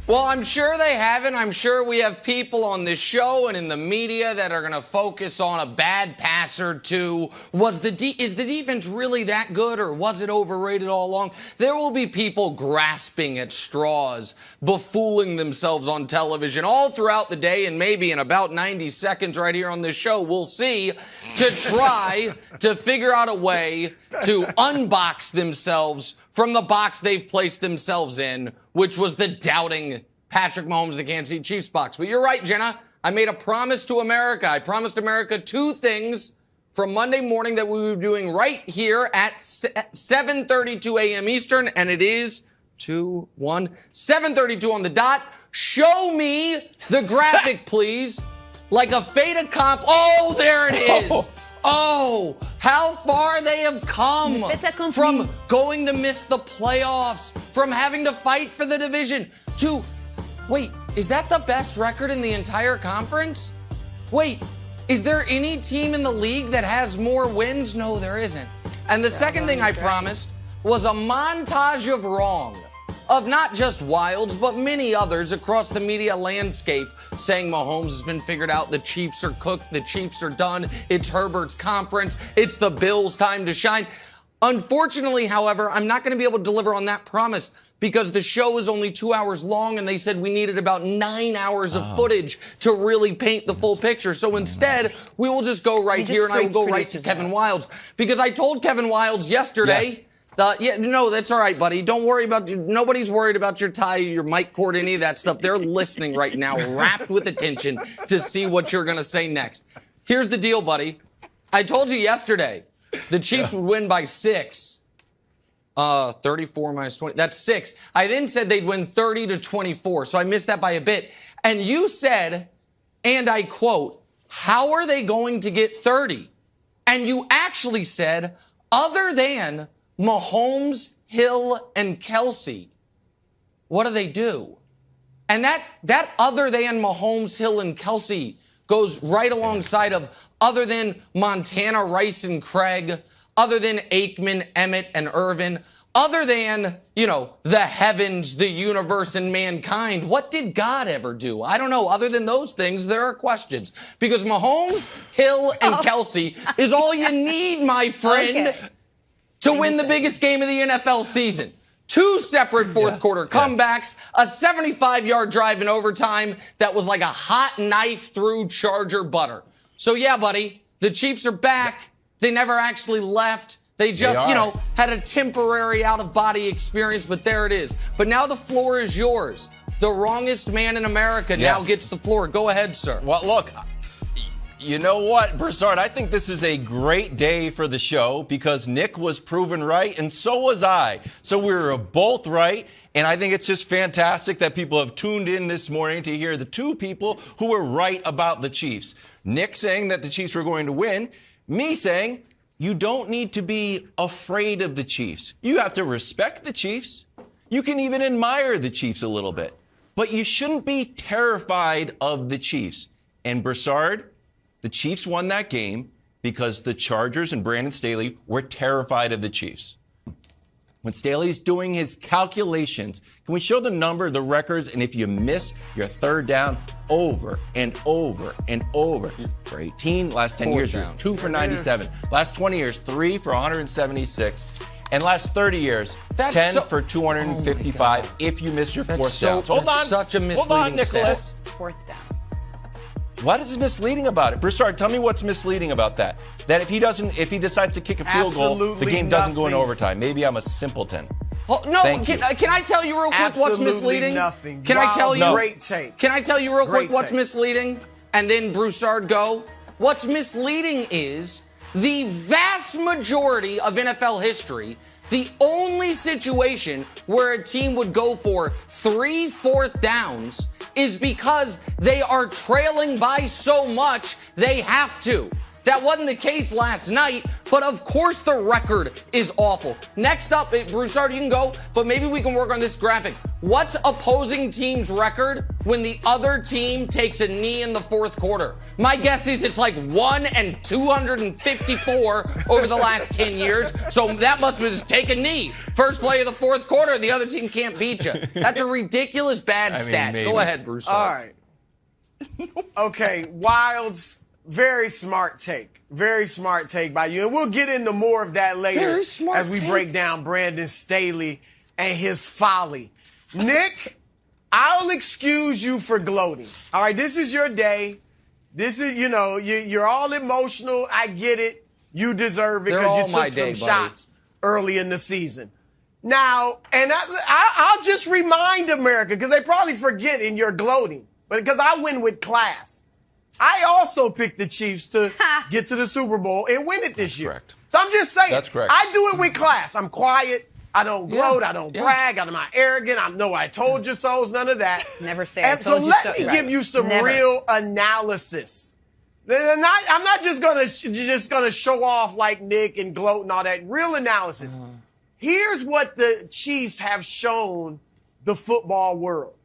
Well, I'm sure they haven't. I'm sure we have people on this show and in the media that are going to focus on a bad pass or two. Is the defense really that good, or was it overrated all along? There will be people grasping at straws, befooling themselves on television all throughout the day, and maybe in about 90 seconds right here on this show, we'll see, to try to figure out a way to unbox themselves from the box they've placed themselves in, which was the doubting Patrick Mahomes, the Kansas City Chiefs box. But you're right, Jenna. I made a promise to America. I promised America two things from Monday morning that we would be doing right here at 7:32 a.m. Eastern, and it is 7:32 on the dot. Show me the graphic, please. Like a fait accompli. Oh, there it is. Oh, how far they have come from going to miss the playoffs, from having to fight for the division to, wait, is that the best record in the entire conference? Wait, is there any team in the league that has more wins? No, there isn't. And the second thing I promised was a montage of wrong. Of not just Wilds, but many others across the media landscape saying Mahomes has been figured out, the Chiefs are cooked, the Chiefs are done, it's Herbert's conference, it's the Bills' time to shine. Unfortunately, however, I'm not going to be able to deliver on that promise because the show is only 2 hours long and they said we needed about 9 hours of footage to really paint the full picture. So instead, we will just go right here and I will go right to Kevin Wildes because I told Kevin Wildes yesterday... Yes. No, that's all right, buddy. Don't worry about, nobody's worried about your tie, your mic cord, any of that stuff. They're listening right now, rapt with attention to see what you're going to say next. Here's the deal, buddy. I told you yesterday the Chiefs would win by 6. 34 minus 20. That's 6. I then said they'd win 30-24, so I missed that by a bit. And you said, and I quote, how are they going to get 30? And you actually said, other than Mahomes, Hill, and Kelsey, what do? And that other than Mahomes, Hill, and Kelsey goes right alongside of other than Montana, Rice, and Craig, other than Aikman, Emmett, and Irvin, other than, the heavens, the universe, and mankind. What did God ever do? I don't know. Other than those things, there are questions. Because Mahomes, Hill, and Kelsey is all you need, my friend. Okay. To win the biggest game of the NFL season. 2 separate fourth quarter comebacks, a 75-yard drive in overtime that was like a hot knife through Charger butter. So yeah, buddy, the Chiefs are back. They never actually left. They just, had a temporary out-of-body experience, but there it is. But now the floor is yours. The wrongest man in America now gets the floor. Go ahead, sir. Well, look, you know what, Broussard? I think this is a great day for the show because Nick was proven right and so was I. So we were both right. And I think it's just fantastic that people have tuned in this morning to hear the two people who were right about the Chiefs. Nick saying that the Chiefs were going to win. Me saying you don't need to be afraid of the Chiefs. You have to respect the Chiefs. You can even admire the Chiefs a little bit. But you shouldn't be terrified of the Chiefs. And Broussard, the Chiefs won that game because the Chargers and Brandon Staley were terrified of the Chiefs. When Staley's doing his calculations, can we show the number, the records, and if you miss your third down over and over and over for 18, last 10 years, you're 2 for 97. Last 20 years, 3 for 176. And last 30 years, 10 for 255 if you miss your fourth down. Hold on. Such a misleading Hold on, Nicholas. Fourth down. What is misleading about it? Broussard, tell me what's misleading about that. That if he decides to kick a field goal, the game doesn't go in overtime. Maybe I'm a simpleton. Oh, no, can I tell you real quick what's misleading? Nothing. Can I tell you? Great take. Can I tell you real quick what's misleading? And then Broussard go. What's misleading is the vast majority of NFL history, the only situation where a team would go for 3 fourth downs is because they are trailing by so much they have to. That wasn't the case last night, but of course the record is awful. Next up, Broussard, you can go, but maybe we can work on this graphic. What's opposing team's record when the other team takes a knee in the fourth quarter? My guess is it's like 1-254 over the last 10 years. So that must have just take a knee. First play of the fourth quarter, the other team can't beat you. That's a ridiculous bad stat. Maybe. Go ahead, Broussard. All right. Okay, Wild's very smart take. Very smart take by you. And we'll get into more of that later as we break down Brandon Staley and his folly. Nick, I'll excuse you for gloating. All right, this is your day. This is, you're all emotional. I get it. You deserve it because you took some shots early in the season. Now, and I'll just remind America, because they probably forget in your gloating, but because I win with class. I also picked the Chiefs to get to the Super Bowl and win it this year. Correct. So I'm just saying. That's correct. I do it with class. I'm quiet. I don't gloat. I don't brag. I'm not arrogant. I'm no, I told you so's, none of that. Never say and I told you so. Let me give you some real analysis. I'm not just gonna show off like Nick and gloat and all that. Real analysis. Here's what the Chiefs have shown the football world.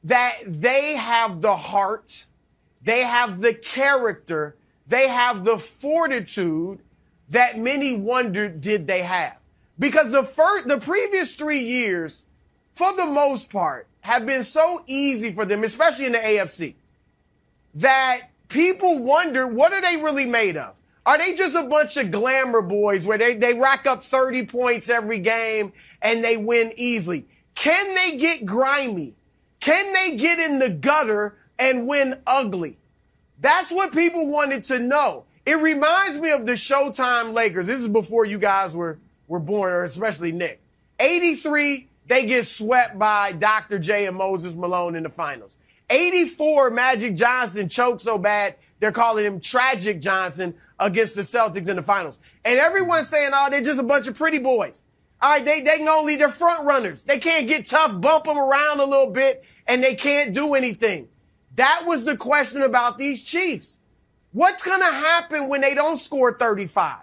That they have the heart, they have the character, they have the fortitude that many wondered did they have. Because the previous 3 years, for the most part, have been so easy for them, especially in the AFC, that people wonder, what are they really made of? Are they just a bunch of glamour boys where they rack up 30 points every game and they win easily? Can they get grimy? Can they get in the gutter and win ugly? That's what people wanted to know. It reminds me of the Showtime Lakers. This is before you guys were born, or especially Nick. 83, they get swept by Dr. J and Moses Malone in the finals. 84, Magic Johnson choked so bad, they're calling him Tragic Johnson against the Celtics in the finals. And everyone's saying, oh, they're just a bunch of pretty boys. All right, they're front runners. They can't get tough, bump them around a little bit, and they can't do anything. That was the question about these Chiefs. What's going to happen when they don't score 35?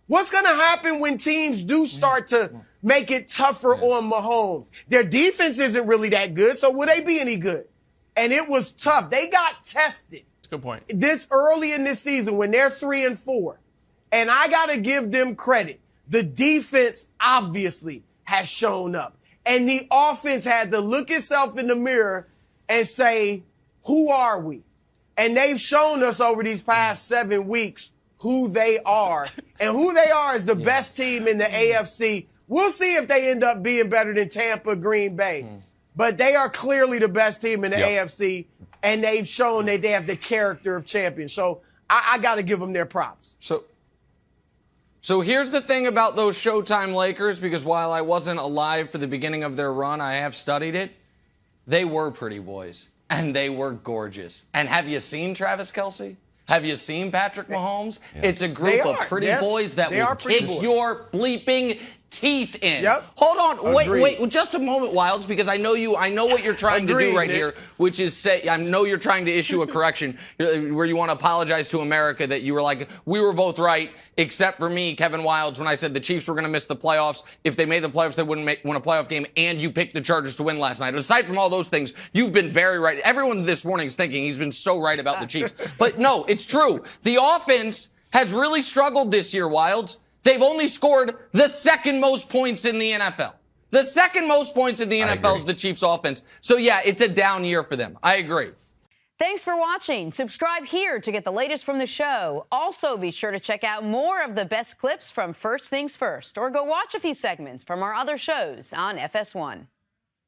What's going to happen when teams do start to make it tougher on Mahomes? Their defense isn't really that good, so will they be any good? And it was tough. They got tested. That's a good point. This early in this season when they're 3-4. And I got to give them credit. The defense obviously has shown up. And the offense had to look itself in the mirror and say, who are we? And they've shown us over these past 7 weeks who they are. And who they are is the best team in the AFC. We'll see if they end up being better than Tampa, Green Bay. But they are clearly the best team in the AFC, and they've shown that they have the character of champions. So I got to give them their props. So here's the thing about those Showtime Lakers, because while I wasn't alive for the beginning of their run, I have studied it. They were pretty boys, and they were gorgeous. And have you seen Travis Kelce? Have you seen Patrick Mahomes? It's a group of pretty boys that will kick your bleeping teeth in. Hold on, wait, just a moment, Wilds, because I know what you're trying to do right here, which is say, I know you're trying to issue a correction where you want to apologize to America that you were like, we were both right, except for me, Kevin Wilds, when I said the Chiefs were going to miss the playoffs. If they made the playoffs, they wouldn't win a playoff game, and you picked the Chargers to win last night. Aside from all those things, you've been very right. Everyone this morning is thinking he's been so right about the Chiefs. But no, it's true. The offense has really struggled this year, Wilds. They've only scored the second most points in the NFL. The second most points in the NFL is the Chiefs offense. So yeah, it's a down year for them. I agree. Thanks for watching. Subscribe here to get the latest from the show. Also, be sure to check out more of the best clips from First Things First, or go watch a few segments from our other shows on FS1.